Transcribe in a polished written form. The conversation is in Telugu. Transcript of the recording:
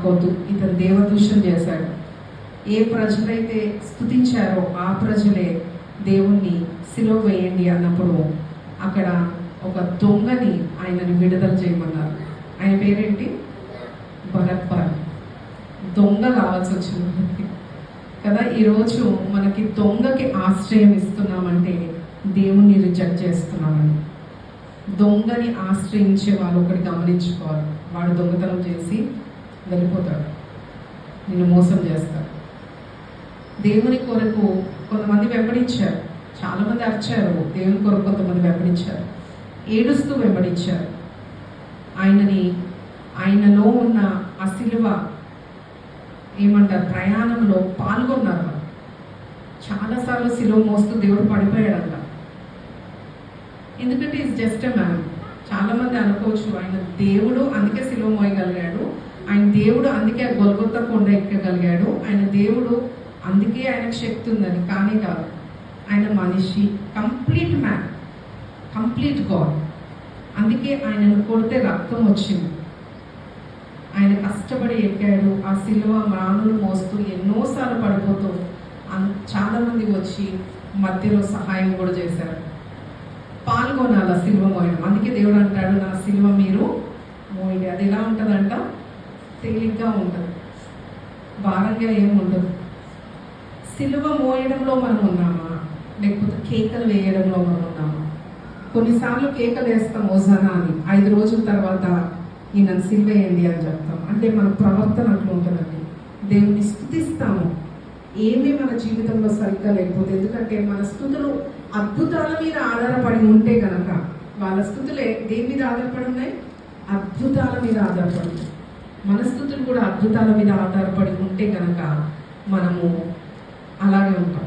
నాకొద్దు, ఇతను దేవదూషణ చేశాడు. ఏ ప్రజలైతే స్తుతించారో ఆ ప్రజలే దేవుణ్ణి సిలువ వేయండి అన్నప్పుడు అక్కడ ఒక దొంగని ఆయనని విడుదల చేయమన్నారు. ఆయన పేరేంటి? బరబ్బా. దొంగ కావాల్సి వచ్చింది కదా. ఈరోజు మనకి దొంగకి ఆశ్రయం ఇస్తున్నామంటే దేవుణ్ణి రిజెక్ట్ చేస్తున్నామని. దొంగని ఆశ్రయించే వాళ్ళు ఒకటి గమనించుకోవాలి. వాడు దొంగతనం చేసి వెళ్ళిపోతాడు, నిన్ను మోసం చేస్తాడు. దేవుని కొరకు కొంతమంది వెంబడించారు, చాలామంది అరిచారు. దేవుని కొరకు కొంతమంది వెంబడించారు, ఏడుస్తూ వెంబడించారు. ఆయనలో ఉన్న ఆ సిలువ ఏమంటారు ప్రయాణంలో పాల్గొన్నారు. చాలాసార్లు సిలువ మోస్తూ దేవుడు పడిపోయాడంట. ఎందుకంటే ఈజ్ జస్ట్ ఎ మ్యాన్. చాలామంది అనుకోవచ్చు ఆయన దేవుడు అందుకే సిలువ మోయగలిగాడు, ఆయన దేవుడు అందుకే గొల్గొతా కొండ ఎక్కగలిగాడు, ఆయన దేవుడు అందుకే ఆయనకు శక్తి ఉందని. కానీ కాదు, ఆయన మనిషి, కంప్లీట్ మ్యాన్, కంప్లీట్ గాడ్. అందుకే ఆయనను కొడితే రక్తం వచ్చింది. ఆయన కష్టపడి ఎక్కాడు. ఆ సిలువ మ్రానులు మోస్తూ ఎన్నోసార్లు పడిపోతూ చాలామంది వచ్చి మధ్యలో సహాయం కూడా చేశారు. పాల్గొనాలి సిలువ మోయడం. అందుకే దేవుడు అంటాడు, నా సిలువ మీరు మోయండి. అది ఎలా ఉంటుందంట? తేలిగ్గా ఉంటుంది, భారంగా ఏమి ఉండదు. సిలువ మోయడంలో మనం ఉన్నామా, లేకపోతే కేకలు వేయడంలో మనం ఉన్నామా? కొన్నిసార్లు కేకలు వేస్తాం ఓజానా అని, 5 రోజుల తర్వాత ఈయన సిలువ వేయండి అని చెప్తాం. అంటే మన ప్రవర్తన అట్లా ఉంటుందండి. దేవుని స్తుతిస్తాము ఏమీ మన జీవితంలో సరిగ్గా లేకపోతే. ఎందుకంటే మన స్తుతులు అద్భుతాల మీద ఆధారపడి ఉంటే కనుక, వాళ్ళ స్థుతులే దేని మీద ఆధారపడి ఉన్నాయి? అద్భుతాల మీద ఆధారపడి. మన స్థుతులు కూడా అద్భుతాల మీద ఆధారపడి ఉంటే కనుక మనము అలాగే ఉంటాం.